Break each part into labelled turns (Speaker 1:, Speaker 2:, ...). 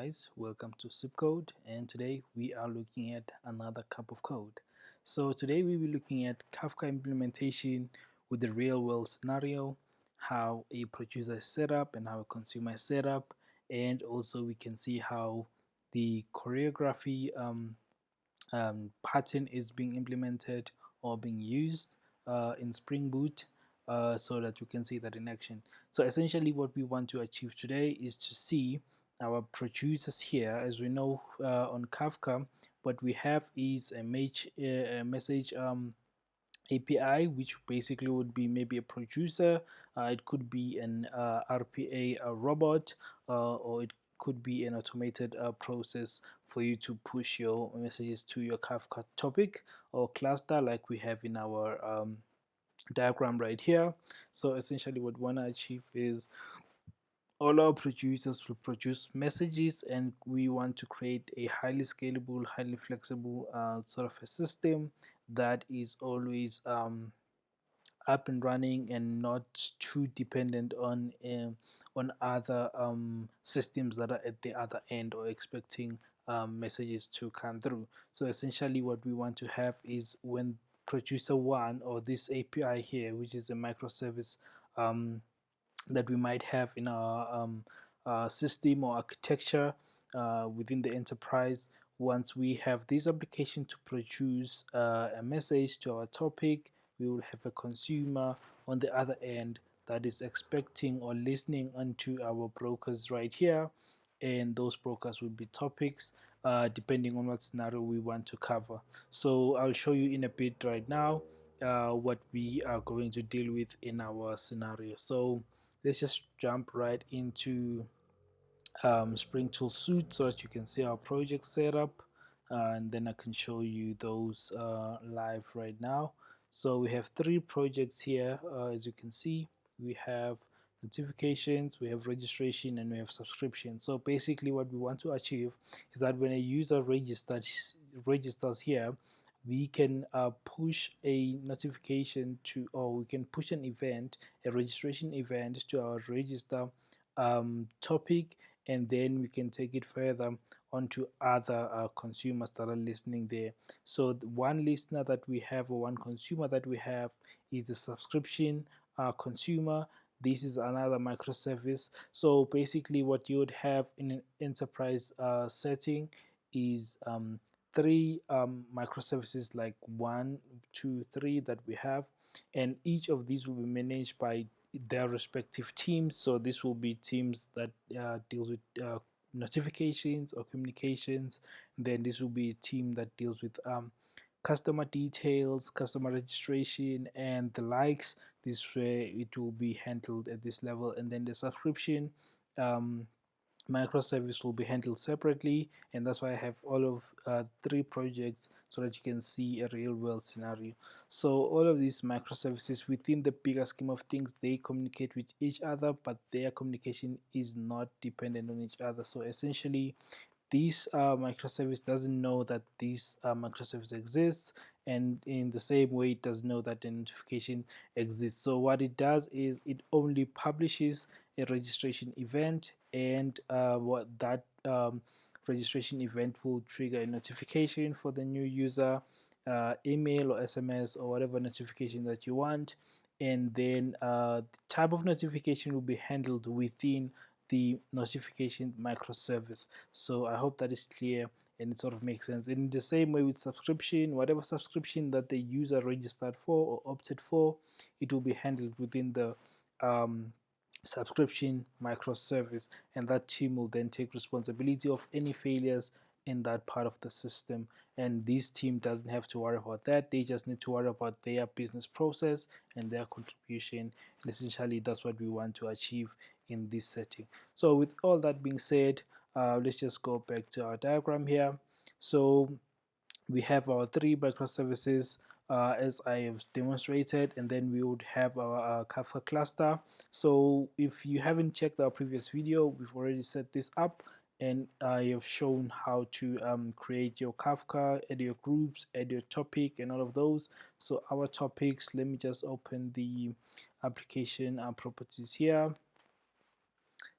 Speaker 1: Guys, welcome to Sip Code, and today we are looking at another cup of code. So today we will be looking at Kafka implementation with the real world scenario, how a producer is set up and how a consumer is set up, and also we can see how the choreography pattern is being implemented or being used in Spring Boot, so that you can see that in action. So essentially what we want to achieve today is to see our producers here. As we know, on Kafka, what we have is a message API, which basically would be maybe a producer. It could be an RPA robot, or it could be an automated process for you to push your messages to your Kafka topic or cluster, like we have in our diagram right here. So essentially what we want to achieve is all our producers will produce messages, and we want to create a highly scalable, highly flexible sort of a system that is always up and running and not too dependent on other systems that are at the other end or expecting messages to come through. So essentially what we want to have is when producer one, or this API here, which is a microservice that we might have in our system or architecture within the enterprise. Once we have this application to produce a message to our topic, we will have a consumer on the other end that is expecting or listening onto our brokers right here, and those brokers will be topics depending on what scenario we want to cover. So I'll show you in a bit right now what we are going to deal with in our scenario. So let's just jump right into Spring Tool Suite so that you can see our project setup, and then I can show you those live right now. So we have three projects here. As you can see, we have notifications, we have registration, and we have subscription. So basically what we want to achieve is that when a user registers here, we can push a notification to, or we can push an event, a registration event, to our register topic, and then we can take it further onto other consumers that are listening there. So the one listener that we have, or one consumer that we have, is the subscription consumer. This is another microservice. So basically what you would have in an enterprise setting is three microservices, like 1, 2, 3 that we have, and each of these will be managed by their respective teams. So this will be teams that deals with notifications or communications. Then this will be a team that deals with customer details, customer registration, and the likes. This way it will be handled at this level. And then the subscription um, microservice will be handled separately, and that's why I have all of three projects, so that you can see a real world scenario. So all of these microservices, within the bigger scheme of things, they communicate with each other, but their communication is not dependent on each other. So essentially this microservice doesn't know that this microservice exists, and in the same way it does know that the notification exists. So what it does is it only publishes a registration event, and what that registration event will trigger a notification for the new user, email or SMS or whatever notification that you want, and then the type of notification will be handled within the notification microservice. So I hope that is clear and it sort of makes sense. In the same way with subscription, whatever subscription that the user registered for or opted for, it will be handled within the subscription microservice, and that team will then take responsibility of any failures in that part of the system. And this team doesn't have to worry about that. They just need to worry about their business process and their contribution, and essentially that's what we want to achieve in this setting. So with all that being said, let's just go back to our diagram here. So we have our three microservices as I have demonstrated, and then we would have our Kafka cluster. So if you haven't checked our previous video, we've already set this up, and I have shown how to create your Kafka, add your groups, add your topic, and all of those. So our topics, let me just open the application properties here.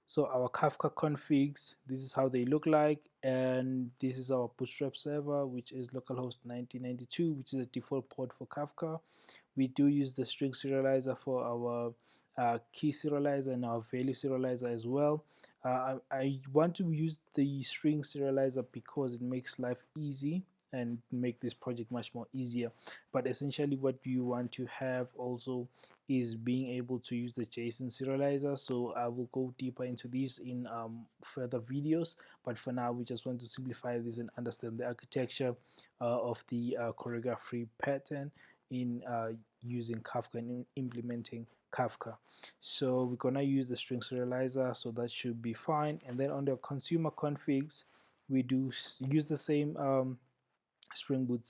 Speaker 1: So our Kafka configs, this is how they look like, and this is our Bootstrap server, which is localhost 1992, which is a default port for Kafka. We do use the string serializer for our key serializer and our value serializer as well. I want to use the string serializer because it makes life easy and make this project much more easier. But essentially what you want to have also is being able to use the JSON serializer. So I will go deeper into this in further videos, but for now we just want to simplify this and understand the architecture of the choreography pattern in using Kafka and implementing Kafka. So we're gonna use the string serializer, so that should be fine. And then on the consumer configs, we do use the same Spring Boot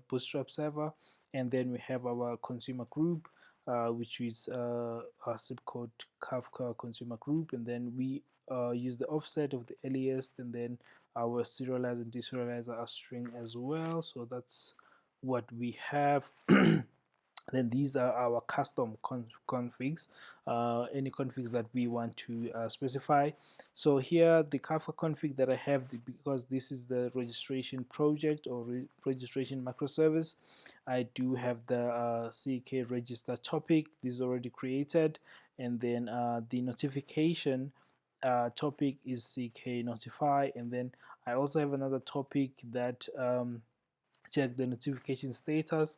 Speaker 1: Bootstrap server, and then we have our consumer group, which is our zip code Kafka consumer group, and then we use the offset of the earliest, and then our serializer and deserializer are string as well. So that's what we have. Then these are our custom configs, any configs that we want to specify. So here the Kafka config that I have, because this is the registration project or registration microservice, I do have the CK register topic. This is already created, and then the notification topic is CK notify, and then I also have another topic that check the notification status,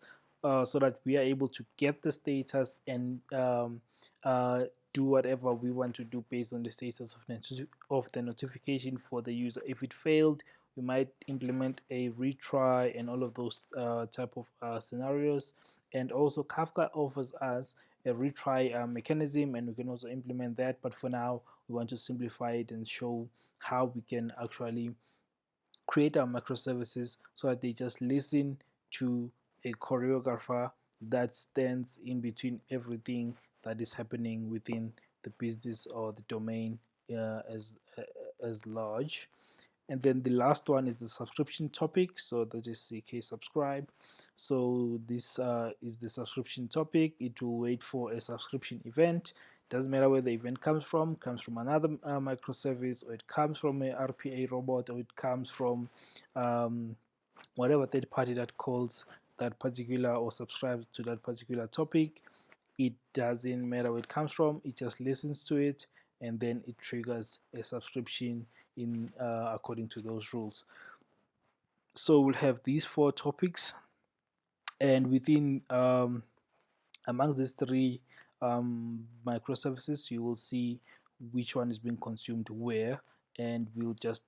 Speaker 1: so that we are able to get the status and do whatever we want to do based on the status of the notification for the user. If it failed, we might implement a retry and all of those type of scenarios. And also Kafka offers us a retry mechanism, and we can also implement that, but for now we want to simplify it and show how we can actually create our microservices so that they just listen to a choreographer that stands in between everything that is happening within the business or the domain as large. And then the last one is the subscription topic, so that is CK subscribe. So this is the subscription topic. It will wait for a subscription event. Doesn't matter where the event comes from another microservice, or it comes from a RPA robot, or it comes from whatever third party that calls that particular or subscribes to that particular topic. It doesn't matter where it comes from, it just listens to it, and then it triggers a subscription in according to those rules. So we'll have these four topics, and within amongst these three microservices, you will see which one is being consumed where, and we'll just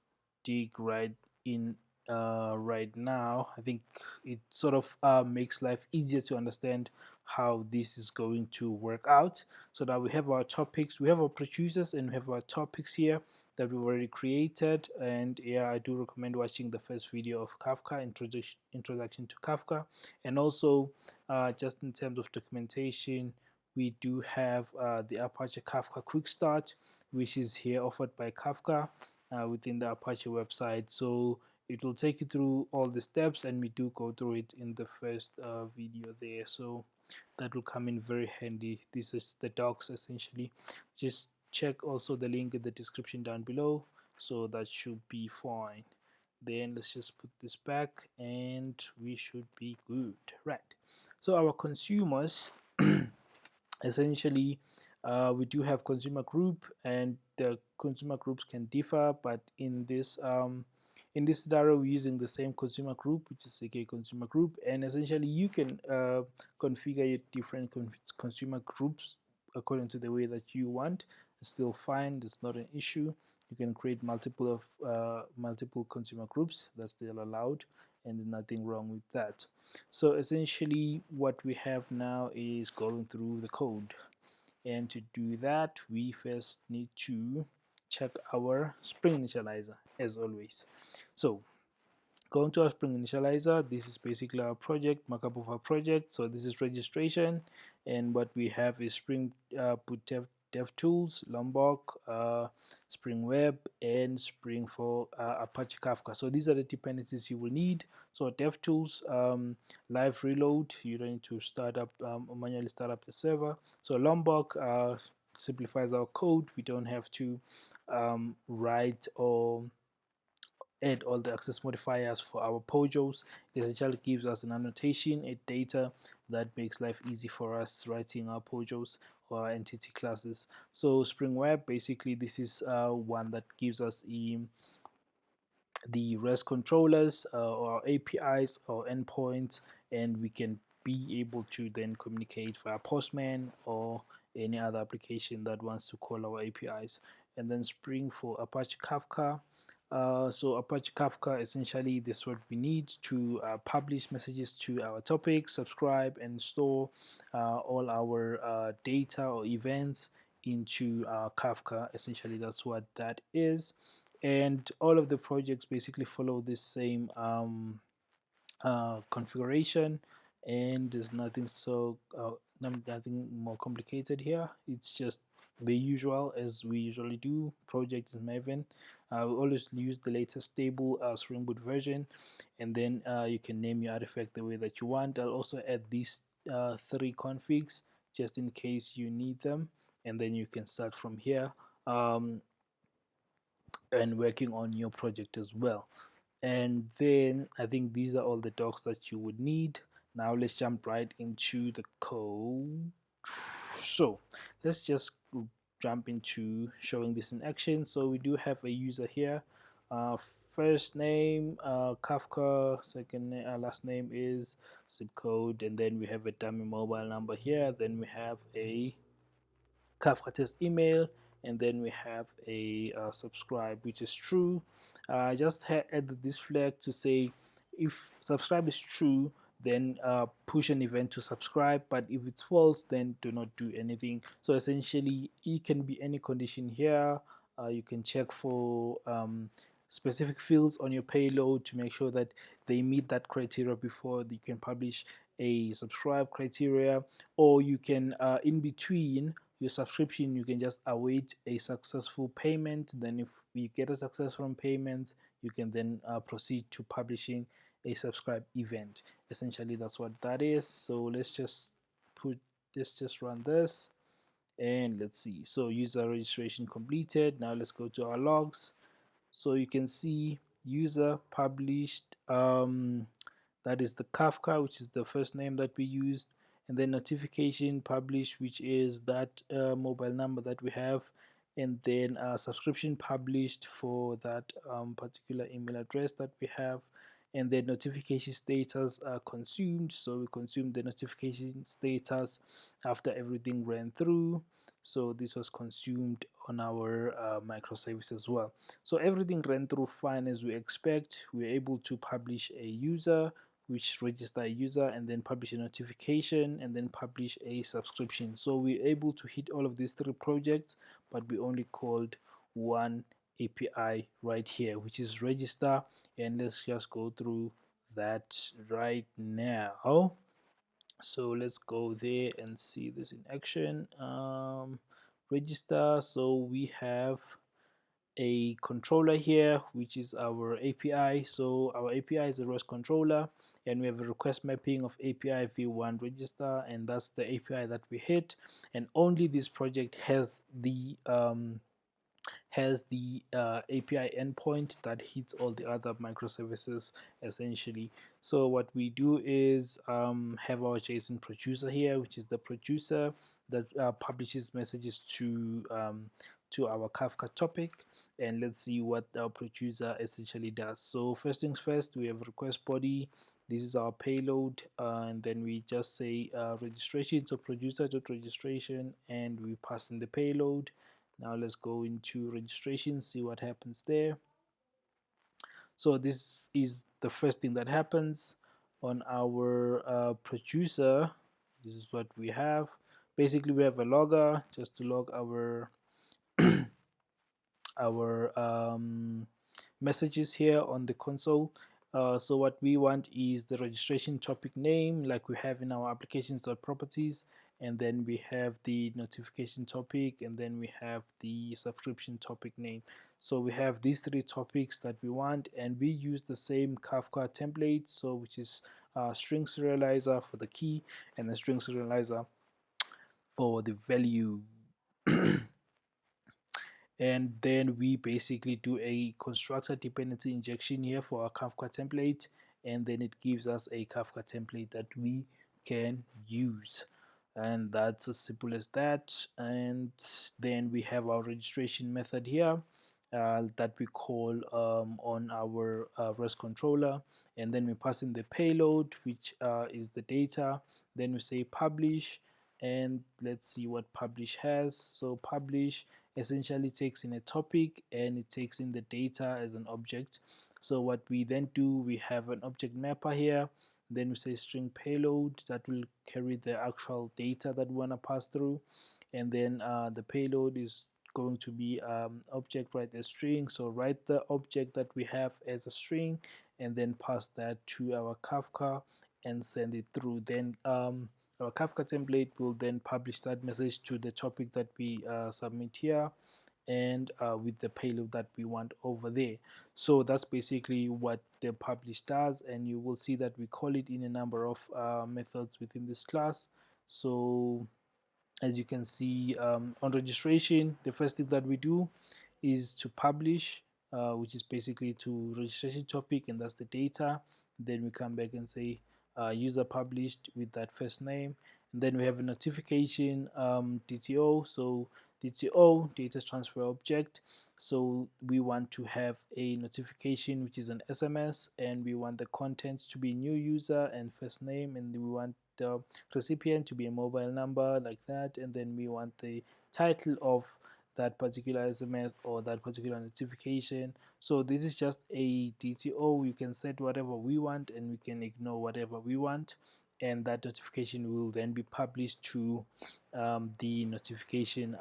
Speaker 1: dig right in right now. I think it sort of makes life easier to understand how this is going to work out. So now we have our topics, we have our producers, and we have our topics here that we've already created. And yeah, I do recommend watching the first video of Kafka, introduction to Kafka. And also just in terms of documentation, we do have the Apache Kafka Quickstart, which is here offered by Kafka within the Apache website. So it will take you through all the steps, and we do go through it in the first video there. So that will come in very handy. This is the docs essentially. Just check also the link in the description down below, so that should be fine. Then let's just put this back and we should be good, right? So our consumers, essentially we do have consumer group, and the consumer groups can differ, but in this scenario we're using the same consumer group, which is a consumer group. And essentially you can configure your different consumer groups according to the way that you want. It's still fine, it's not an issue. You can create multiple consumer groups, that's still allowed, and there's nothing wrong with that. So essentially what we have now is going through the code, and to do that we first need to check our Spring initializer as always. So going to our Spring initializer, this is basically our project, markup of our project. So this is registration, and what we have is Spring Boot DevTools, Lombok, Spring Web, and Spring for Apache Kafka. So these are the dependencies you will need. So DevTools, live reload, you don't need to start up manually start up the server. So Lombok, simplifies our code. We don't have to write or add all the access modifiers for our pojos. It essentially gives us an annotation, a data that makes life easy for us writing our pojos or our entity classes. So Spring Web, basically this is one that gives us the REST controllers or APIs or endpoints, and we can be able to then communicate via Postman or any other application that wants to call our APIs. And then Spring for Apache Kafka. So Apache Kafka, essentially this is what we need to publish messages to our topics, subscribe and store all our data or events into Kafka. Essentially that's what that is, and all of the projects basically follow this same configuration, and there's nothing nothing more complicated here. It's just the usual as we usually do. Project is Maven. We always use the latest stable Spring Boot version, and then you can name your artifact the way that you want. I'll also add these 3 configs just in case you need them, and then you can start from here and working on your project as well. And then I think these are all the docs that you would need. Now let's jump right into the code. So let's just jump into showing this in action. So we do have a user here. uh, First name Kafka, last name is zip code, and then we have a dummy mobile number here, then we have a Kafka test email, and then we have a subscribe, which is true. I just added this flag to say if subscribe is true, then push an event to subscribe, but if it's false, then do not do anything. So essentially it can be any condition here. You can check for specific fields on your payload to make sure that they meet that criteria before you can publish a subscribe criteria, or you can in between your subscription you can just await a successful payment. Then if you get a successful payment, you can then proceed to publishing a subscribe event. Essentially that's what that is. So let's just run this, and let's see. So user registration completed. Now let's go to our logs. So you can see user published, that is the Kafka, which is the first name that we used, and then notification published, which is that mobile number that we have, and then subscription published for that particular email address that we have, and then notification status consumed. So we consumed the notification status after everything ran through. So this was consumed on our microservice as well. So everything ran through fine as we expect. We're able to publish a user, which register a user, and then publish a notification, and then publish a subscription. So we're able to hit all of these 3 projects, but we only called one API right here, which is register. And let's just go through that right now. So let's go there and see this in action. Register. So we have a controller here, which is our API. So our API is a REST controller, and we have a request mapping of API v1 register, and that's the API that we hit. And only this project has the API endpoint that hits all the other microservices essentially. So what we do is have our JSON producer here, which is the producer that publishes messages to our Kafka topic. And let's see what our producer essentially does. So first things first, we have request body. This is our payload, and then we just say registration, so producer.registration, and we pass in the payload. Now let's go into registration, see what happens there. So this is the first thing that happens on our producer. This is what we have. Basically we have a logger just to log our messages here on the console. So what we want is the registration topic name, like we have in our applications.properties, and then we have the notification topic, and then we have the subscription topic name. So we have these 3 topics that we want, and we use the same Kafka template, so which is string serializer for the key, and the string serializer for the value. and then we basically do a constructor dependency injection here for our Kafka template, and then it gives us a Kafka template that we can use, and that's as simple as that. And then we have our registration method here that we call on our REST controller, and then we pass in the payload, which is the data. Then we say publish, and let's see what publish has. So publish essentially takes in a topic and it takes in the data as an object. So what we then do, we have an object mapper here, then we say string payload that will carry the actual data that we want to pass through, and then the payload is going to be object write a string. So write the object that we have as a string and then pass that to our Kafka and send it through. Then our Kafka template will then publish that message to the topic that we submit here, and with the payload that we want over there. So that's basically what the publish does, and you will see that we call it in a number of methods within this class. So as you can see, on registration, the first thing that we do is to publish, which is basically to registration topic, and that's the data. Then we come back and say user published with that first name, and then we have a notification, DTO. So DTO, data transfer object. So we want to have a notification which is an SMS, and we want the content to be new user and first name, and we want the recipient to be a mobile number like that, and then we want the title of that particular SMS or that particular notification. So this is just a DTO. We can set whatever we want and we can ignore whatever we want, and that notification will then be published to the notification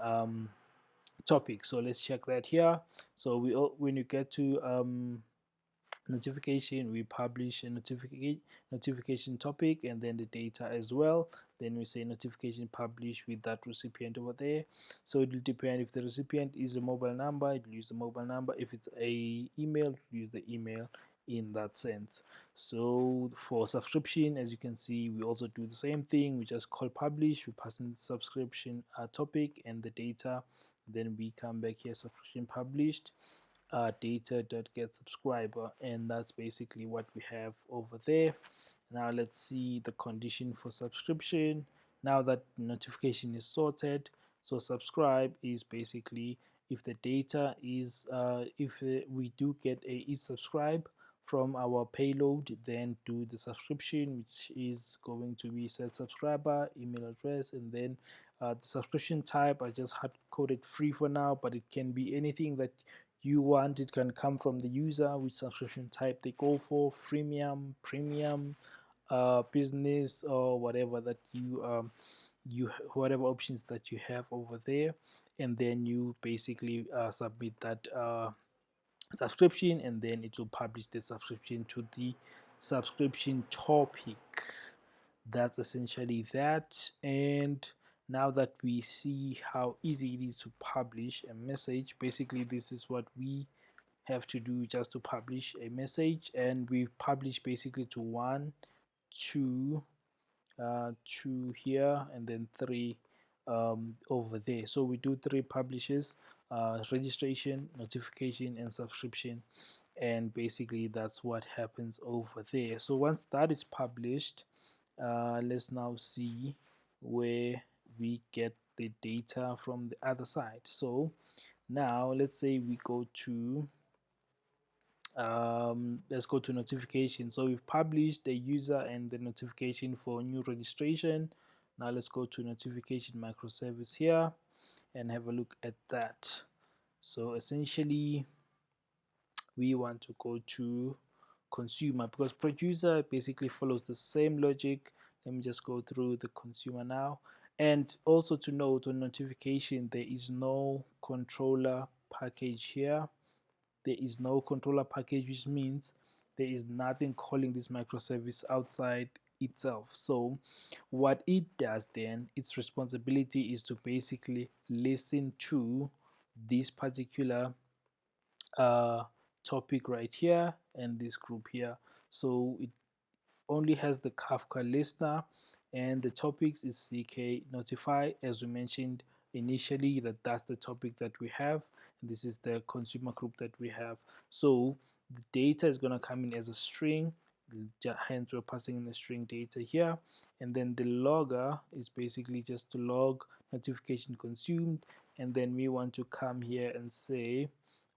Speaker 1: topic. So let's check that here. So when you get to notification, we publish a notification topic and then the data as well. Then we say notification publish with that recipient over there. So it will depend. If the recipient is a mobile number, it will use the mobile number. If it's a email, use the email in that sense. So for subscription, as you can see, we also do the same thing. We just call publish, we pass in the subscription topic and the data. Then we come back here, subscription published, data.getSubscriber, and that's basically what we have over there. Now let's see the condition for subscription. Now that notification is sorted, so subscribe is basically if the data is if we do get a subscribe from our payload, then do the subscription, which is going to be set subscriber, email address, and then the subscription type I just hard coded free for now, but it can be anything that you want. It can come from the user which subscription type they go for, freemium, premium, business, or whatever that you whatever options that you have over there, and then you basically submit that subscription, and then it will publish the subscription to the subscription topic. That's essentially that. And now that we see how easy it is to publish a message, basically this is what we have to do just to publish a message, and we publish basically to 1, 2, 2 here, and then 3 over there. So we do 3 publishes, registration, notification, and subscription, and basically that's what happens over there. So once that is published, let's now see where we get the data from the other side. So now let's say we go to let's go to notification. So we've published the user and the notification for new registration. Now let's go to notification microservice here and have a look at that. So essentially we want to go to consumer, because producer basically follows the same logic. Let me just go through the consumer now. And also to note, on notification there is no controller package here. There is no controller package, which means there is nothing calling this microservice outside itself. So what it does then, its responsibility is to basically listen to this particular uh, topic right here and this group here. So it only has the Kafka listener, and the topics is CK notify, as we mentioned initially that that's the topic that we have, and this is the consumer group that we have. So the data is going to come in as a string, hence we're passing in the string data here, and then the logger is basically just to log notification consumed, and then we want to come here and say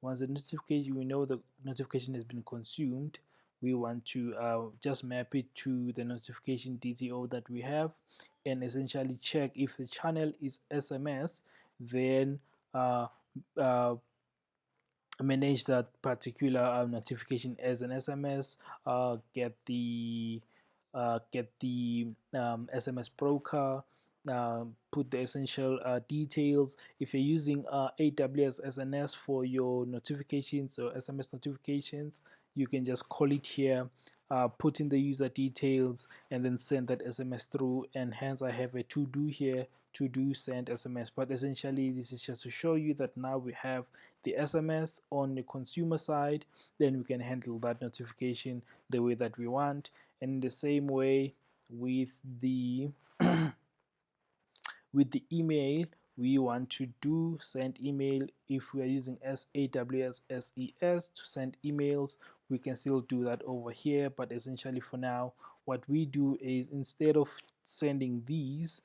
Speaker 1: once the notification, we know the notification has been consumed, we want to just map it to the notification DTO that we have, and essentially check if the channel is SMS, then uh, manage that particular notification as an SMS, get the SMS broker, put the essential details. If you're using AWS SNS for your notifications or SMS notifications, you can just call it here, put in the user details, and then send that SMS through. And hence I have a to do here, to do send SMS. But essentially this is just to show you that now we have the SMS on the consumer side, then we can handle that notification the way that we want. And in the same way with the with the email, we want to do send email. If we are using AWS SES to send emails, we can still do that over here, but essentially for now what we do is instead of sending these,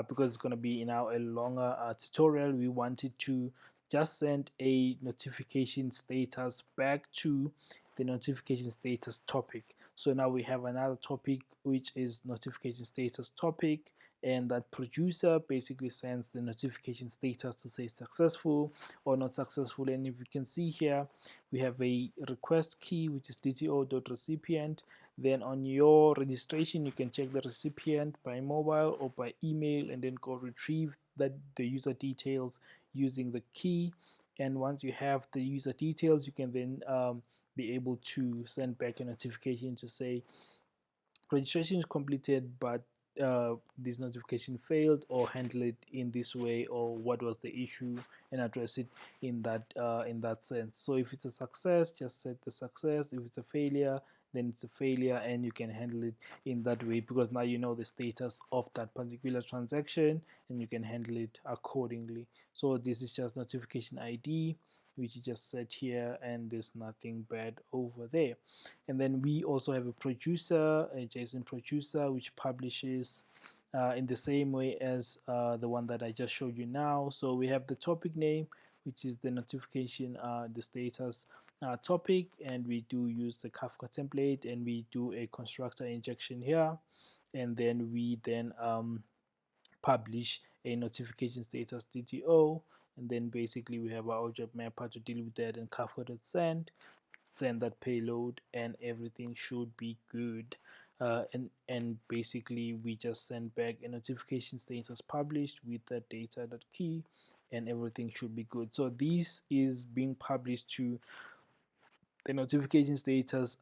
Speaker 1: because it's going to be now a longer tutorial, we wanted to just send a notification status back to the notification status topic. So now we have another topic which is notification status topic, and that producer basically sends the notification status to say successful or not successful. And if you can see here, we have a request key which is dto.recipient. Then on your registration you can check the recipient by mobile or by email, and then go retrieve that the user details using the key. And once you have the user details, you can then be able to send back a notification to say registration is completed, but this notification failed, or handle it in this way, or what was the issue, and address it in that sense. So if it's a success, just set the success. If it's a failure, then it's a failure, and you can handle it in that way, because now you know the status of that particular transaction and you can handle it accordingly. So this is just notification ID, which you just set here, and there's nothing bad over there. And then we also have a producer, a JSON producer, which publishes in the same way as the one that I just showed you now. So we have the topic name, which is the notification, the status topic, and we do use the Kafka template, and we do a constructor injection here, and then we publish a notification status DTO, and then basically we have our object mapper to deal with that, and Kafka.send, send that payload, and everything should be good. And basically we just send back a notification status published with that data.key, and everything should be good. So this is being published to the notification status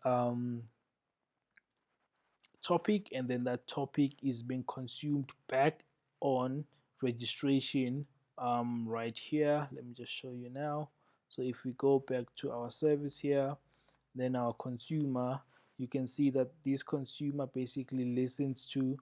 Speaker 1: topic, and then that topic is being consumed back on registration right here. Let me just show you now. So if we go back to our service here, then our consumer, you can see that this consumer basically listens to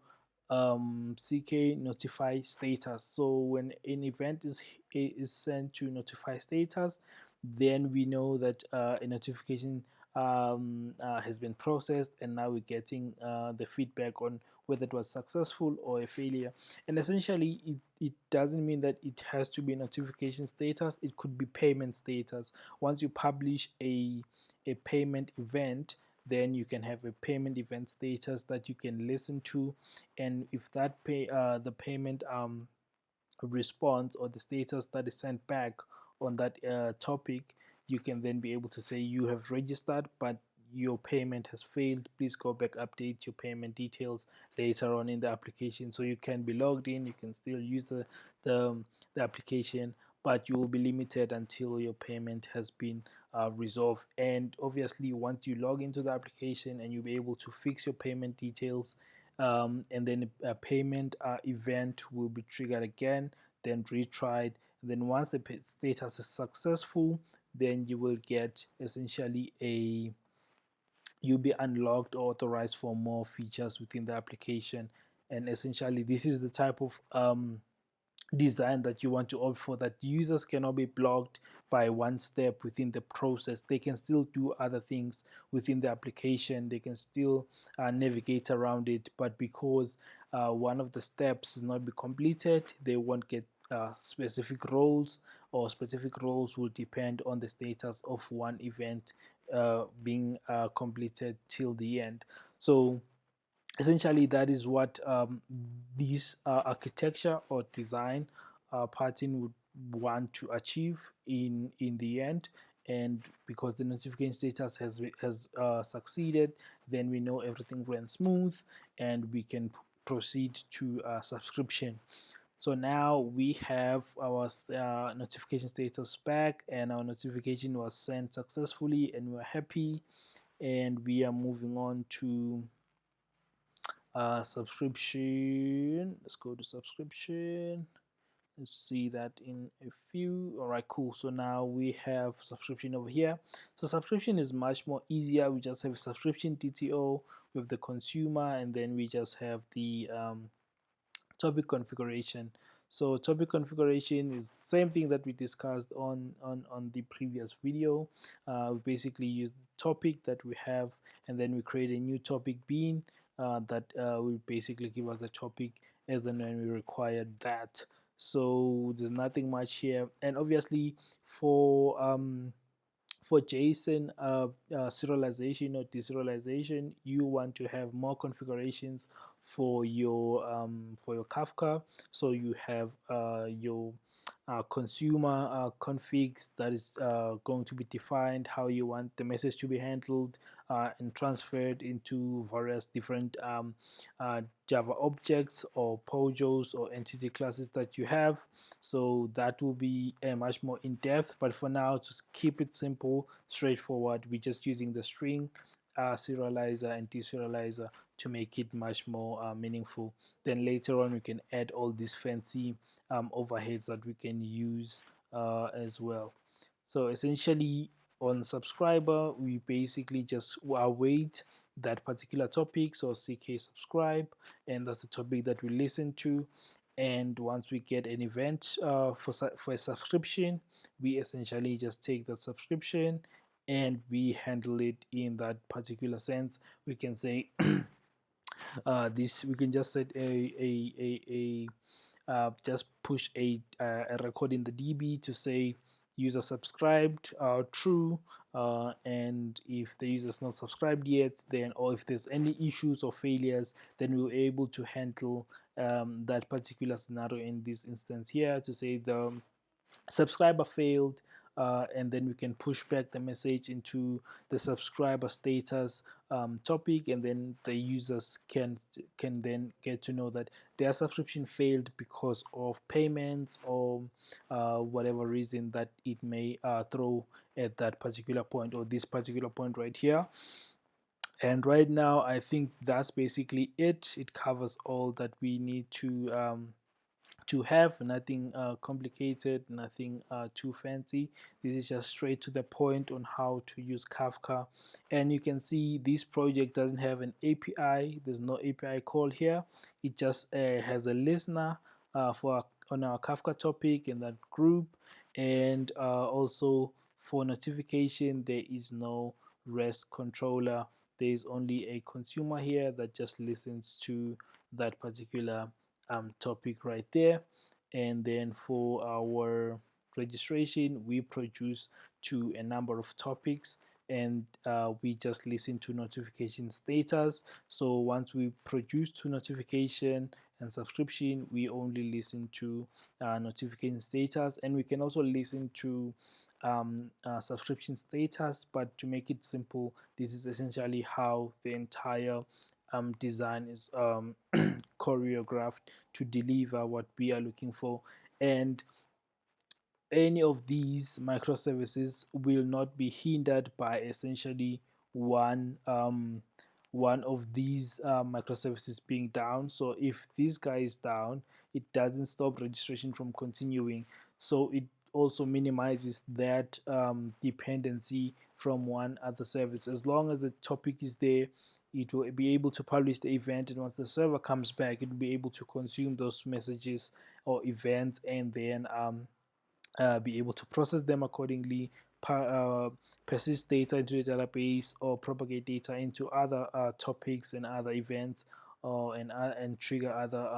Speaker 1: CK notify status. So when an event is sent to notify status, then we know that a notification has been processed, and now we're getting the feedback on whether it was successful or a failure. And essentially it doesn't mean that it has to be notification status, it could be payment status. Once you publish a payment event, then you can have a payment event status that you can listen to, and if that the payment response or the status that is sent back on that topic, you can then be able to say you have registered, but your payment has failed. Please go back, update your payment details later on in the application. So you can be logged in, you can still use the, the application, but you will be limited until your payment has been resolved. And obviously once you log into the application, and you'll be able to fix your payment details, and then a payment event will be triggered again, then retried. And then once the status is successful, then you will get essentially you'll be unlocked or authorized for more features within the application. And essentially this is the type of design that you want to opt for, that users cannot be blocked by one step within the process. They can still do other things within the application, they can still navigate around it, but because one of the steps is not be completed, they won't get specific roles, or specific roles will depend on the status of one event being completed till the end. So essentially that is what this architecture or design pattern would want to achieve in the end. And because the notification status has succeeded, then we know everything ran smooth, and we can proceed to subscription. So now we have our notification status back, and our notification was sent successfully, and we're happy. And we are moving on to subscription. Let's go to subscription. Let's see that in a few. All right, cool. So now we have subscription over here. So subscription is much more easier. We just have subscription TTO with the consumer, and then we just have the topic configuration. So topic configuration is the same thing that we discussed on the previous video. We basically use the topic that we have, and then we create a new topic bean that will basically give us a topic as and when we require that. So there's nothing much here, and obviously for JSON serialization or deserialization, you want to have more configurations for your Kafka. So you have your consumer configs that is going to be defined, how you want the message to be handled and transferred into various different Java objects or POJOs or entity classes that you have. So that will be much more in depth, but for now, to keep it simple, straightforward, we're just using the string serializer and deserializer to make it much more meaningful. Then later on we can add all these fancy overheads that we can use as well. So essentially on subscriber, we basically just await that particular topic, so CK subscribe, and that's the topic that we listen to. And once we get an event for a subscription, we essentially just take the subscription and we handle it in that particular sense. We can say this, we can just set just push a record in the DB to say user subscribed true, and if the user is not subscribed yet, then, or if there's any issues or failures, then we're able to handle that particular scenario in this instance here to say the subscriber failed, and then we can push back the message into the subscriber status topic, and then the users can then get to know that their subscription failed because of payments or whatever reason that it may throw at that particular point, or this particular point right here. And right now I think that's basically it. It covers all that we need to have. Nothing complicated, nothing too fancy. This is just straight to the point on how to use Kafka. And you can see this project doesn't have an API. There's no API call here. It just has a listener for on our Kafka topic in that group, and also for notification there is no REST controller. There is only a consumer here that just listens to that particular topic right there. And then for our registration, we produce to a number of topics, and we just listen to notification status. So once we produce to notification and subscription, we only listen to notification status, and we can also listen to subscription status. But to make it simple, this is essentially how the entire design is choreographed to deliver what we are looking for. And any of these microservices will not be hindered by essentially one of these microservices being down. So if this guy is down, it doesn't stop registration from continuing. So it also minimizes that dependency from one other service. As long as the topic is there, it will be able to publish the event, and once the server comes back, it will be able to consume those messages or events, and then be able to process them accordingly, persist data into the database, or propagate data into other topics and other events, and trigger other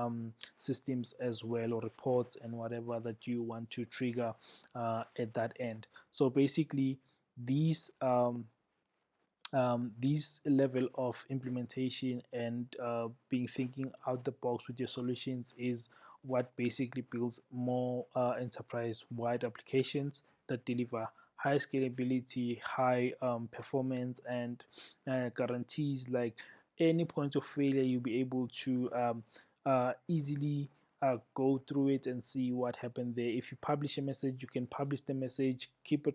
Speaker 1: systems as well, or reports and whatever that you want to trigger at that end. So basically, these this level of implementation and being thinking out the box with your solutions is what basically builds more enterprise-wide applications that deliver high scalability, high performance, and guarantees like any point of failure you'll be able to easily go through it and see what happened there. If you publish a message, you can publish the message, keep a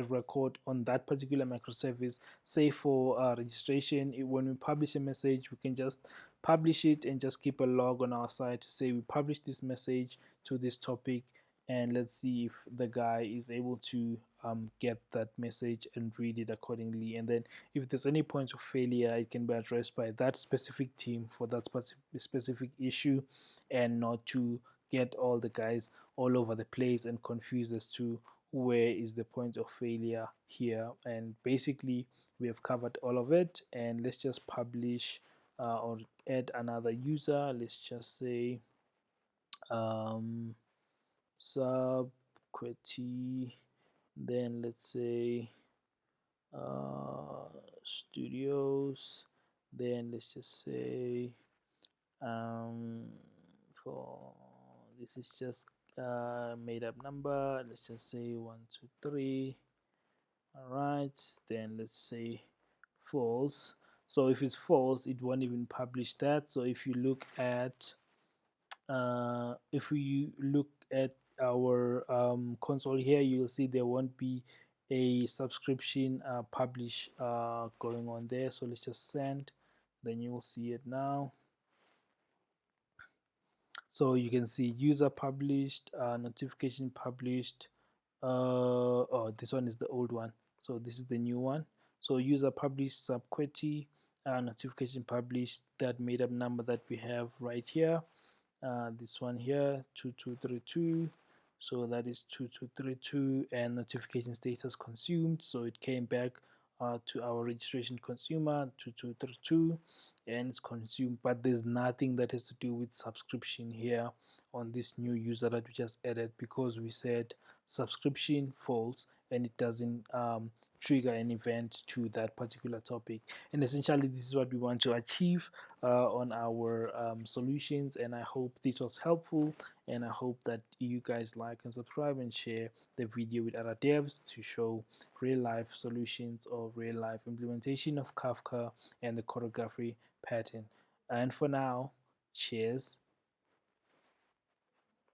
Speaker 1: record on that particular microservice. Say for registration, when we publish a message, we can just publish it and just keep a log on our side to say we published this message to this topic, and let's see if the guy is able to get that message and read it accordingly. And then if there's any points of failure, it can be addressed by that specific team for that specific issue, and not to get all the guys all over the place and confused as to where is the point of failure here. And basically, we have covered all of it, and let's just publish or add another user. Let's just say um, sub query, then let's say studios, then let's just say um, for this is just made up number, let's just say 123. All right, then let's say false. So if it's false, it won't even publish that. So if you look at if we look at our console here, you'll see there won't be a subscription publish going on there. So let's just send, then you will see it now. So you can see user published, notification published. Oh, this one is the old one, so this is the new one. So user published, subquery, notification published, that made up number that we have right here. This one here, 2232, so that is 2232, and notification status consumed, so it came back to our registration consumer 2232, and it's consumed, but there's nothing that has to do with subscription here on this new user that we just added, because we said subscription false, and it doesn't trigger an event to that particular topic. And essentially, this is what we want to achieve on our solutions, and I hope this was helpful, and I hope that you guys like and subscribe and share the video with other devs to show real life solutions or real life implementation of Kafka and the choreography pattern. And for now, cheers